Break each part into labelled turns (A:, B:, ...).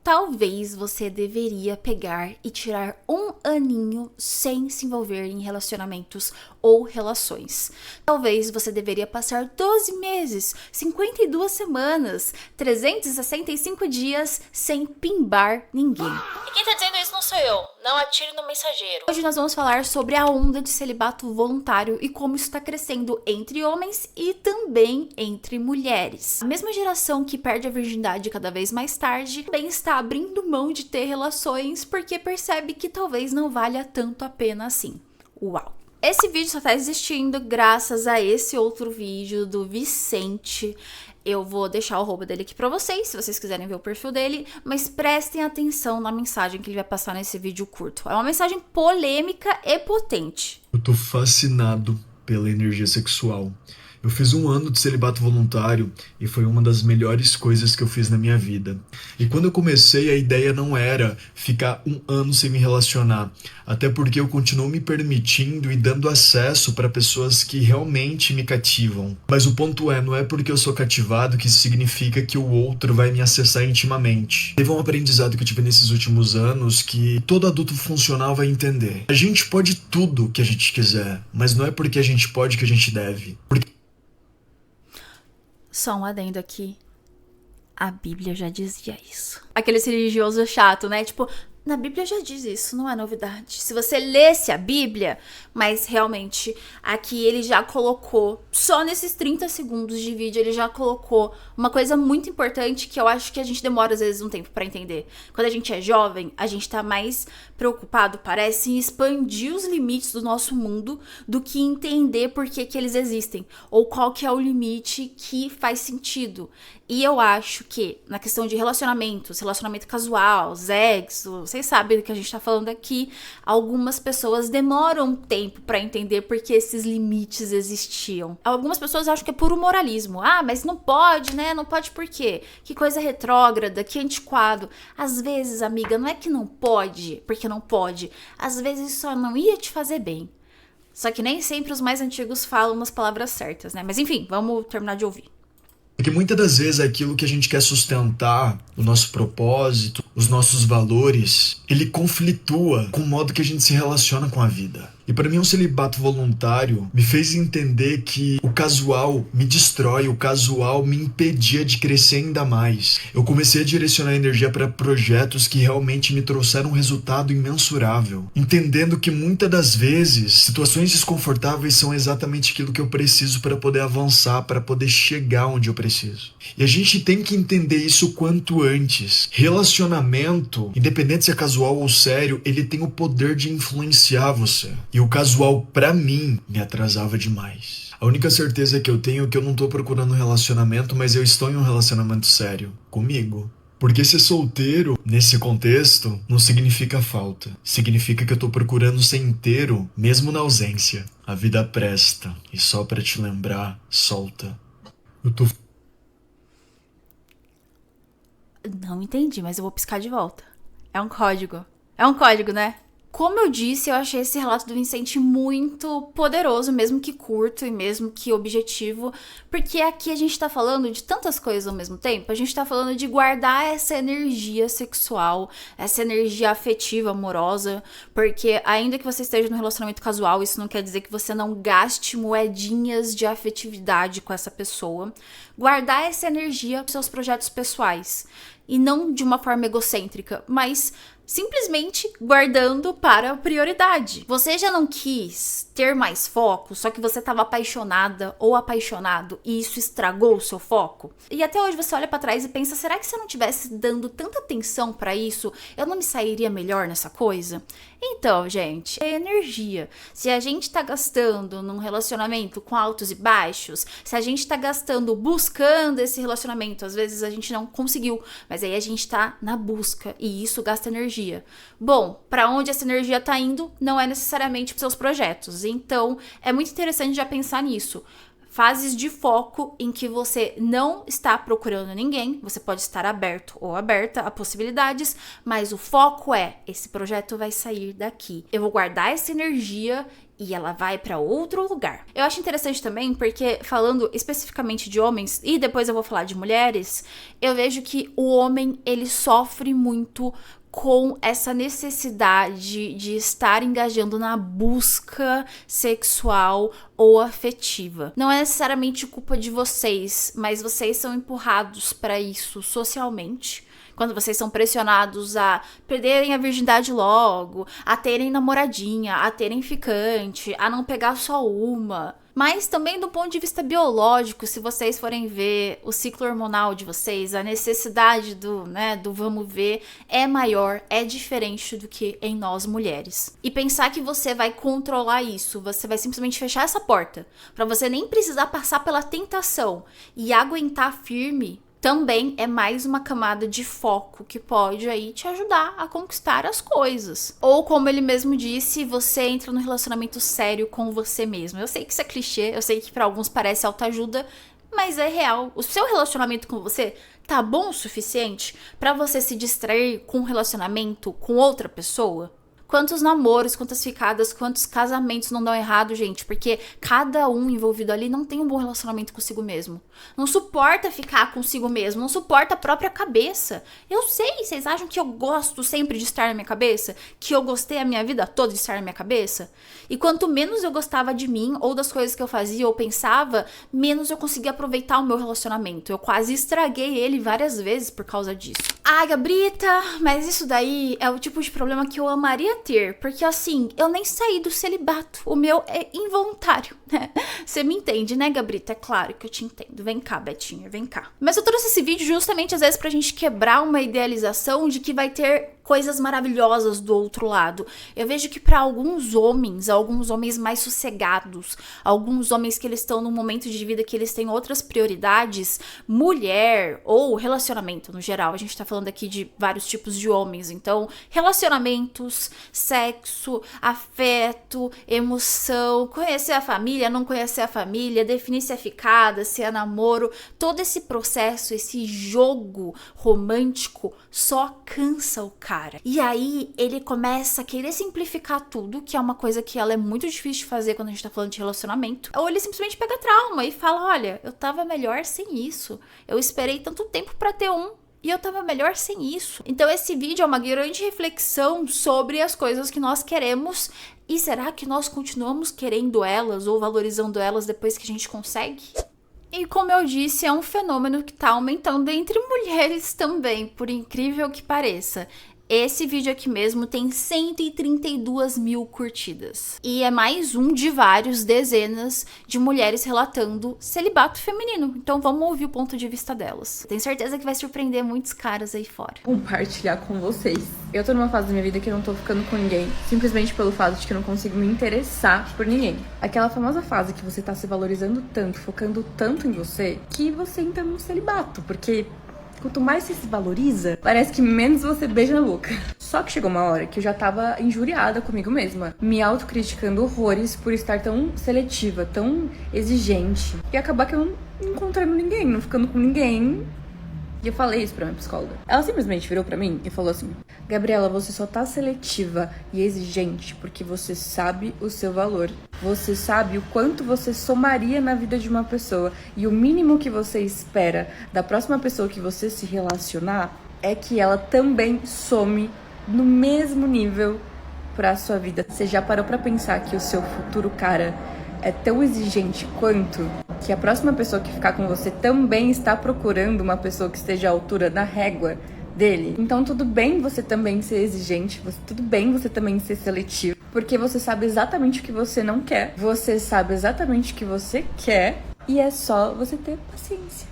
A: talvez você deveria pegar e tirar um aninho sem se envolver em relacionamentos ou relações. Talvez você deveria passar 12 meses, 52 semanas, 365 dias sem pimbar ninguém.
B: E quem tá dizendo isso não sou eu. Não atire no mensageiro.
A: Hoje nós vamos falar sobre a onda de celibato voluntário e como isso está crescendo entre homens e também entre mulheres. A mesma geração que perde a virgindade cada vez mais tarde também está abrindo mão de ter relações porque percebe que talvez não valha tanto a pena assim. Uau! Esse vídeo só tá existindo graças a esse outro vídeo do Vicente. Eu vou deixar o arroba dele aqui pra vocês, se vocês quiserem ver o perfil dele, mas prestem atenção na mensagem que ele vai passar nesse vídeo curto. É uma mensagem polêmica e potente.
C: Eu tô fascinado pela energia sexual. Eu fiz 1 ano de celibato voluntário e foi uma das melhores coisas que eu fiz na minha vida. E quando eu comecei, a ideia não era ficar 1 ano sem me relacionar, até porque eu continuo me permitindo e dando acesso para pessoas que realmente me cativam. Mas o ponto não é porque eu sou cativado que isso significa que o outro vai me acessar intimamente. Teve um aprendizado que eu tive nesses últimos anos que todo adulto funcional vai entender. A gente pode tudo que a gente quiser, mas não é porque a gente pode que a gente deve.
A: Só um adendo aqui. A Bíblia já dizia isso. Aquele religioso chato, né? Tipo, na Bíblia já diz isso, não é novidade. Se você lesse a Bíblia, mas realmente aqui ele já colocou, só nesses 30 segundos de vídeo, ele já colocou uma coisa muito importante que eu acho que a gente demora às vezes um tempo pra entender. Quando a gente é jovem, a gente tá mais preocupado, parece, em expandir os limites do nosso mundo do que entender por que eles existem, ou qual que é o limite que faz sentido. E eu acho que na questão de relacionamentos, relacionamento casual, sexo, vocês sabem do que a gente tá falando aqui, algumas pessoas demoram um tempo pra entender por que esses limites existiam. Algumas pessoas acham que é puro moralismo. Ah, mas não pode, né? Não pode por quê? Que coisa retrógrada, que antiquado. Às vezes, amiga, não é que não pode, porque não pode. Às vezes só não ia te fazer bem. Só que nem sempre os mais antigos falam as palavras certas, né? Mas enfim, vamos terminar de ouvir.
C: Porque muitas das vezes aquilo que a gente quer sustentar, o nosso propósito, os nossos valores, ele conflitua com o modo que a gente se relaciona com a vida. E para mim, um celibato voluntário me fez entender que o casual me destrói, o casual me impedia de crescer ainda mais. Eu comecei a direcionar energia para projetos que realmente me trouxeram um resultado imensurável, entendendo que muitas das vezes situações desconfortáveis são exatamente aquilo que eu preciso para poder avançar, para poder chegar onde eu preciso. E a gente tem que entender isso quanto antes. Relacionamento, independente se é casual ou sério, ele tem o poder de influenciar você. E o casual, pra mim, me atrasava demais. A única certeza que eu tenho é que eu não tô procurando um relacionamento, mas eu estou em um relacionamento sério. Comigo. Porque ser solteiro, nesse contexto, não significa falta. Significa que eu tô procurando ser inteiro, mesmo na ausência. A vida presta. E só pra te lembrar, solta. Eu tô...
A: Não entendi, mas eu vou piscar de volta. É um código. É um código, né? Como eu disse, eu achei esse relato do Vicente muito poderoso, mesmo que curto e mesmo que objetivo, porque aqui a gente tá falando de tantas coisas ao mesmo tempo. A gente tá falando de guardar essa energia sexual, essa energia afetiva, amorosa, porque ainda que você esteja num relacionamento casual, isso não quer dizer que você não gaste moedinhas de afetividade com essa pessoa. Guardar essa energia para seus projetos pessoais, e não de uma forma egocêntrica, mas simplesmente guardando para a prioridade. Você já não quis ter mais foco, só que você estava apaixonada ou apaixonado e isso estragou o seu foco? E até hoje você olha para trás e pensa, será que se eu não tivesse dando tanta atenção para isso, eu não me sairia melhor nessa coisa? Então, gente, é energia. Se a gente tá gastando num relacionamento com altos e baixos, se a gente tá gastando buscando esse relacionamento, às vezes a gente não conseguiu, mas aí a gente tá na busca e isso gasta energia. Bom, para onde essa energia tá indo não é necessariamente para seus projetos. Então, é muito interessante já pensar nisso. Fases de foco em que você não está procurando ninguém, você pode estar aberto ou aberta a possibilidades, mas o foco é, esse projeto vai sair daqui. Eu vou guardar essa energia e ela vai pra outro lugar. Eu acho interessante também porque, falando especificamente de homens, e depois eu vou falar de mulheres, eu vejo que o homem, ele sofre muito com essa necessidade de estar engajando na busca sexual ou afetiva. Não é necessariamente culpa de vocês, mas vocês são empurrados para isso socialmente. Quando vocês são pressionados a perderem a virgindade logo, a terem namoradinha, a terem ficante, a não pegar só uma. Mas também do ponto de vista biológico, se vocês forem ver o ciclo hormonal de vocês, a necessidade do vamos ver é maior, é diferente do que em nós mulheres. E pensar que você vai controlar isso, você vai simplesmente fechar essa porta, pra você nem precisar passar pela tentação e aguentar firme, também é mais uma camada de foco que pode aí te ajudar a conquistar as coisas. Ou como ele mesmo disse, você entra num relacionamento sério com você mesmo. Eu sei que isso é clichê, eu sei que pra alguns parece autoajuda, mas é real. O seu relacionamento com você tá bom o suficiente pra você se distrair com um relacionamento com outra pessoa? Quantos namoros, quantas ficadas, quantos casamentos não dão errado, gente? Porque cada um envolvido ali não tem um bom relacionamento consigo mesmo. Não suporta ficar consigo mesmo, não suporta a própria cabeça. Eu sei, vocês acham que eu gosto sempre de estar na minha cabeça? Que eu gostei a minha vida toda de estar na minha cabeça? E quanto menos eu gostava de mim, ou das coisas que eu fazia ou pensava, menos eu conseguia aproveitar o meu relacionamento. Eu quase estraguei ele várias vezes por causa disso. Ai, Gabrita, mas isso daí é o tipo de problema que eu amaria ter, porque assim, eu nem saí do celibato, o meu é involuntário, né? Você me entende, né, Gabrita? É claro que eu te entendo. Vem cá, Betinha, vem cá. Mas eu trouxe esse vídeo justamente, às vezes, pra gente quebrar uma idealização de que vai ter coisas maravilhosas do outro lado. Eu vejo que para alguns homens mais sossegados, alguns homens que eles estão num momento de vida que eles têm outras prioridades, mulher ou relacionamento no geral, a gente tá falando aqui de vários tipos de homens, então relacionamentos, sexo, afeto, emoção, conhecer a família, não conhecer a família, definir se é ficada, se é namoro, todo esse processo, esse jogo romântico só cansa o cara. E aí ele começa a querer simplificar tudo, que é uma coisa que ela é muito difícil de fazer quando a gente tá falando de relacionamento. Ou ele simplesmente pega trauma e fala, olha, eu tava melhor sem isso. Eu esperei tanto tempo pra ter um. E eu tava melhor sem isso. Então esse vídeo é uma grande reflexão sobre as coisas que nós queremos. E será que nós continuamos querendo elas ou valorizando elas depois que a gente consegue? E como eu disse, é um fenômeno que tá aumentando entre mulheres também, por incrível que pareça. Esse vídeo aqui mesmo tem 132 mil curtidas. E é mais um de vários dezenas de mulheres relatando celibato feminino. Então vamos ouvir o ponto de vista delas. Tenho certeza que vai surpreender muitos caras aí fora.
D: Compartilhar com vocês. Eu tô numa fase da minha vida que eu não tô ficando com ninguém, simplesmente pelo fato de que eu não consigo me interessar por ninguém. Aquela famosa fase que você tá se valorizando tanto, focando tanto em você, que você entra no celibato, porque quanto mais você se valoriza, parece que menos você beija na boca. Só que chegou uma hora que eu já tava injuriada comigo mesma, me autocriticando horrores por estar tão seletiva, tão exigente, e acabar que eu não encontrando ninguém, não ficando com ninguém. E eu falei isso pra minha psicóloga. Ela simplesmente virou pra mim e falou assim: Gabriela, você só tá seletiva e exigente porque você sabe o seu valor. Você sabe o quanto você somaria na vida de uma pessoa. E o mínimo que você espera da próxima pessoa que você se relacionar é que ela também some no mesmo nível pra sua vida. Você já parou pra pensar que o seu futuro cara é tão exigente quanto que a próxima pessoa que ficar com você também está procurando uma pessoa que esteja à altura da régua dele? Então tudo bem você também ser exigente, tudo bem você também ser seletivo, porque você sabe exatamente o que você não quer, você sabe exatamente o que você quer e é só você ter paciência.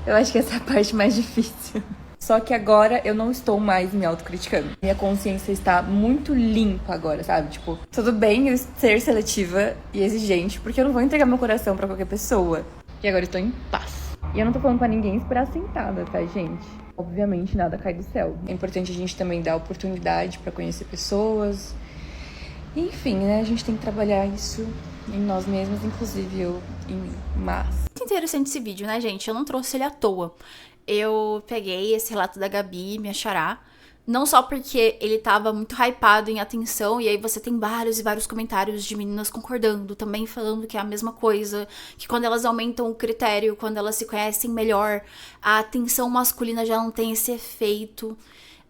D: Eu acho que essa é a parte mais difícil. Só que agora eu não estou mais me autocriticando. Minha consciência está muito limpa agora, sabe? Tipo, tudo bem eu ser seletiva e exigente, porque eu não vou entregar meu coração pra qualquer pessoa. E agora eu estou em paz. E eu não tô falando pra ninguém esperar sentada, tá, gente? Obviamente nada cai do céu. É importante a gente também dar oportunidade pra conhecer pessoas. Enfim, né? A gente tem que trabalhar isso em nós mesmos, inclusive eu em mim. Mas
A: Muito interessante esse vídeo, né, gente? Eu não trouxe ele à toa. Eu peguei esse relato da Gabi, minha xará, Não só porque ele tava muito hypado em atenção, e aí você tem vários e vários comentários de meninas concordando, também falando que é a mesma coisa, que quando elas aumentam o critério, quando elas se conhecem melhor, a atenção masculina já não tem esse efeito.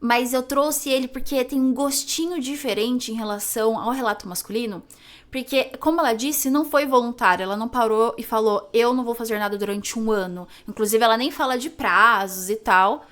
A: Mas eu trouxe ele porque tem um gostinho diferente em relação ao relato masculino, porque, como ela disse, não foi voluntário, ela não parou e falou, eu não vou fazer nada durante um ano. Inclusive, ela nem fala de prazos e tal.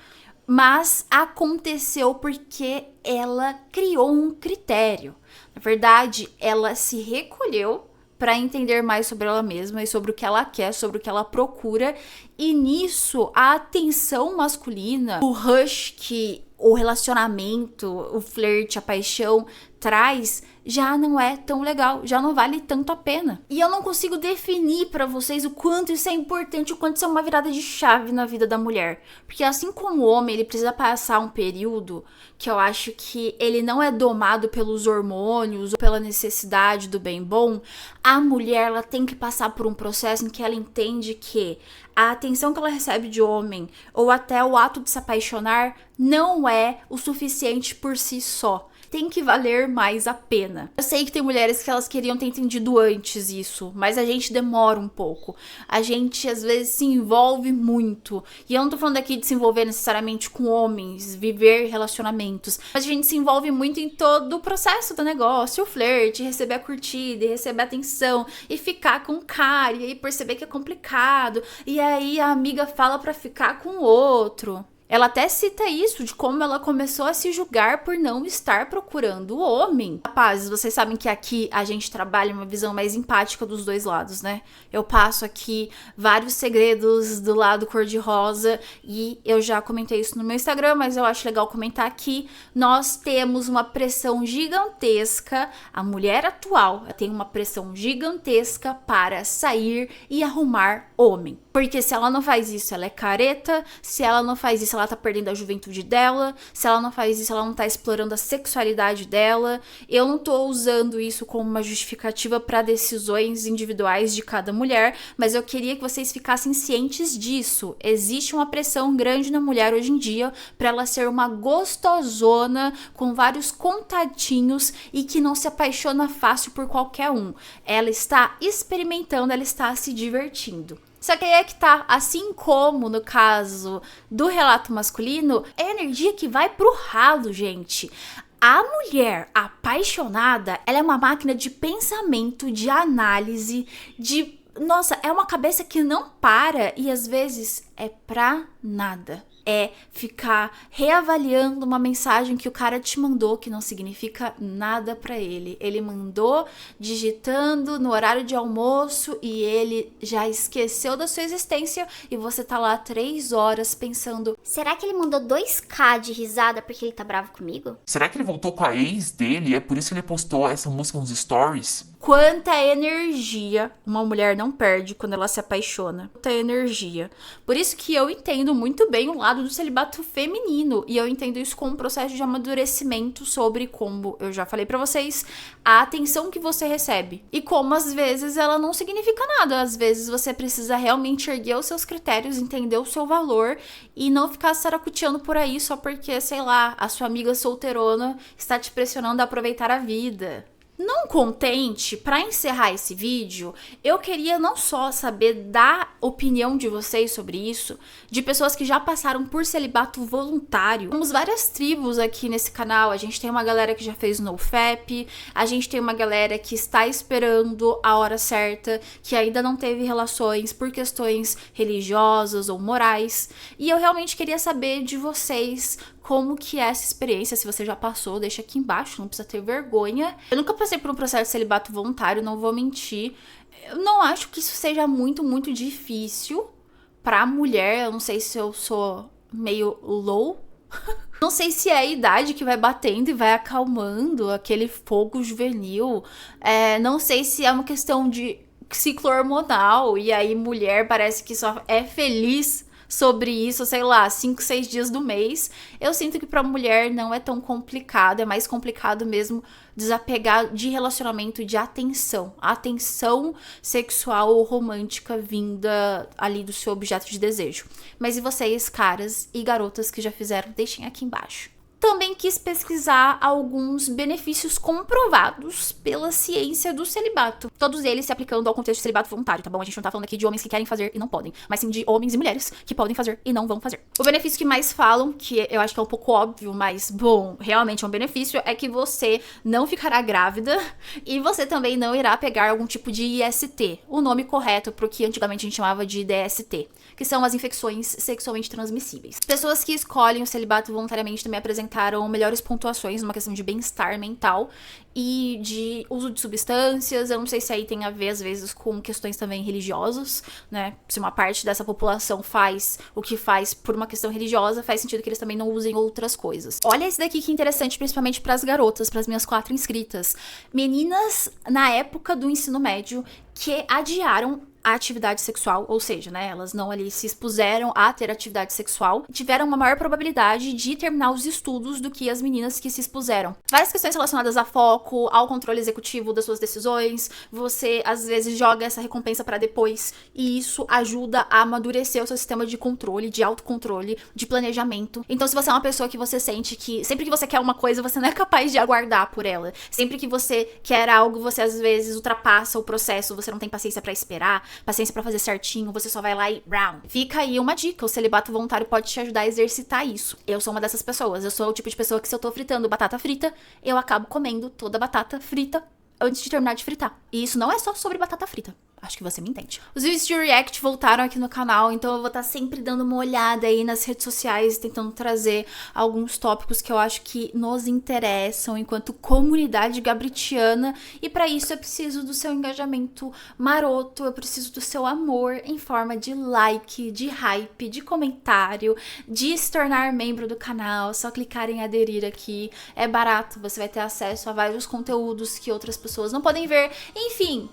A: Mas aconteceu porque ela criou um critério. Na verdade, ela se recolheu para entender mais sobre ela mesma e sobre o que ela quer, sobre o que ela procura. E nisso, a atenção masculina, o rush que o relacionamento, o flerte, a paixão traz, já não é tão legal, já não vale tanto a pena. E eu não consigo definir pra vocês o quanto isso é importante, o quanto isso é uma virada de chave na vida da mulher. Porque assim como o homem, ele precisa passar um período que eu acho que ele não é domado pelos hormônios ou pela necessidade do bem bom, a mulher, ela tem que passar por um processo em que ela entende que a atenção que ela recebe de homem, ou até o ato de se apaixonar, não é o suficiente por si só. Tem que valer mais a pena. Eu sei que tem mulheres que elas queriam ter entendido antes isso, mas a gente demora um pouco. A gente, às vezes, se envolve muito. E eu não tô falando aqui de se envolver necessariamente com homens, viver relacionamentos, mas a gente se envolve muito em todo o processo do negócio, o flerte, receber a curtida, receber a atenção, e ficar com o cara, e aí perceber que é complicado, e aí a amiga fala pra ficar com o outro. Ela até cita isso, de como ela começou a se julgar por não estar procurando o homem. Rapazes, vocês sabem que aqui a gente trabalha uma visão mais empática dos dois lados, né? Eu passo aqui vários segredos do lado cor-de-rosa e eu já comentei isso no meu Instagram, mas eu acho legal comentar aqui. Nós temos uma pressão gigantesca, a mulher atual tem uma pressão gigantesca para sair e arrumar homem. Porque se ela não faz isso, ela é careta. Se ela não faz isso, ela tá perdendo a juventude dela. Se ela não faz isso, ela não tá explorando a sexualidade dela. Eu não tô usando isso como uma justificativa para decisões individuais de cada mulher, mas eu queria que vocês ficassem cientes disso. Existe uma pressão grande na mulher hoje em dia para ela ser uma gostosona com vários contatinhos e que não se apaixona fácil por qualquer um. Ela está experimentando, ela está se divertindo. Só que aí é que tá, assim como no caso do relato masculino, é a energia que vai pro ralo, gente. A mulher apaixonada, ela é uma máquina de pensamento, de análise, de... Nossa, é uma cabeça que não para e às vezes é pra nada. É ficar reavaliando uma mensagem que o cara te mandou que não significa nada pra ele. Ele mandou digitando no horário de almoço e ele já esqueceu da sua existência e você tá lá 3 horas pensando:
E: será que ele mandou 2K de risada porque ele tá bravo comigo?
F: Será que ele voltou com a ex dele e é por isso que ele postou essa música nos stories?
A: Quanta energia uma mulher não perde quando ela se apaixona. Quanta energia. Por isso que eu entendo muito bem o lado do celibato feminino. E eu entendo isso como um processo de amadurecimento sobre, como eu já falei pra vocês, a atenção que você recebe. E como às vezes ela não significa nada. Às vezes você precisa realmente erguer os seus critérios, entender o seu valor e não ficar saracuteando por aí só porque, sei lá, a sua amiga solteirona está te pressionando a aproveitar a vida. Não contente, para encerrar esse vídeo, eu queria não só saber da opinião de vocês sobre isso, de pessoas que já passaram por celibato voluntário. Temos várias tribos aqui nesse canal, a gente tem uma galera que já fez NoFap, a gente tem uma galera que está esperando a hora certa, que ainda não teve relações por questões religiosas ou morais, e eu realmente queria saber de vocês como que é essa experiência. Se você já passou, deixa aqui embaixo, não precisa ter vergonha. Eu nunca passei por um processo de celibato voluntário, não vou mentir. Eu não acho que isso seja muito, muito difícil pra mulher. Eu não sei se eu sou meio low. Não sei se é a idade que vai batendo e vai acalmando aquele fogo juvenil. Não sei se é uma questão de ciclo hormonal e aí mulher parece que só é feliz sobre isso, sei lá, 5, 6 dias do mês. Eu sinto que pra mulher não é tão complicado, é mais complicado mesmo desapegar de relacionamento, de atenção. A atenção sexual ou romântica vinda ali do seu objeto de desejo. Mas e vocês, caras e garotas que já fizeram, deixem aqui embaixo. também quis pesquisar alguns benefícios comprovados pela ciência do celibato. Todos eles se aplicando ao contexto de celibato voluntário, tá bom? A gente não tá falando aqui de homens que querem fazer e não podem, mas sim de homens e mulheres que podem fazer e não vão fazer. O benefício que mais falam, que eu acho que é um pouco óbvio, mas, bom, realmente é um benefício, é que você não ficará grávida e você também não irá pegar algum tipo de IST, o nome correto pro que antigamente a gente chamava de DST, que são as infecções sexualmente transmissíveis. Pessoas que escolhem o celibato voluntariamente também apresentam melhores pontuações numa questão de bem-estar mental e de uso de substâncias. Eu não sei se aí tem a ver, às vezes, com questões também religiosas, né? Se uma parte dessa população faz o que faz por uma questão religiosa, faz sentido que eles também não usem outras coisas. Olha esse daqui que interessante, principalmente para as garotas, para as minhas 4 inscritas. Meninas na época do ensino médio que adiaram a atividade sexual, ou seja, né, elas não ali se expuseram a ter atividade sexual, tiveram uma maior probabilidade de terminar os estudos do que as meninas que se expuseram. Várias questões relacionadas a foco, ao controle executivo das suas decisões, você às vezes joga essa recompensa para depois, e isso ajuda a amadurecer o seu sistema de controle, de autocontrole, de planejamento. Então, se você é uma pessoa que você sente que sempre que você quer uma coisa, você não é capaz de aguardar por ela, sempre que você quer algo, você às vezes ultrapassa o processo, você não tem paciência para esperar, paciência pra fazer certinho, você só vai lá e round. Fica aí uma dica, o celibato voluntário pode te ajudar a exercitar isso. Eu sou uma dessas pessoas, eu sou o tipo de pessoa que se eu tô fritando batata frita, eu acabo comendo toda a batata frita antes de terminar de fritar. E isso não é só sobre batata frita. Acho que você me entende. Os vídeos de react voltaram aqui no canal, então eu vou estar sempre dando uma olhada aí nas redes sociais, tentando trazer alguns tópicos que eu acho que nos interessam enquanto comunidade gabritiana. E para isso eu preciso do seu engajamento maroto, eu preciso do seu amor em forma de like, de hype, de comentário, de se tornar membro do canal. Só clicar em aderir aqui. É barato, você vai ter acesso a vários conteúdos que outras pessoas não podem ver. Enfim,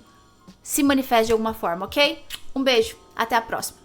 A: se manifeste de alguma forma, ok? Um beijo, até a próxima.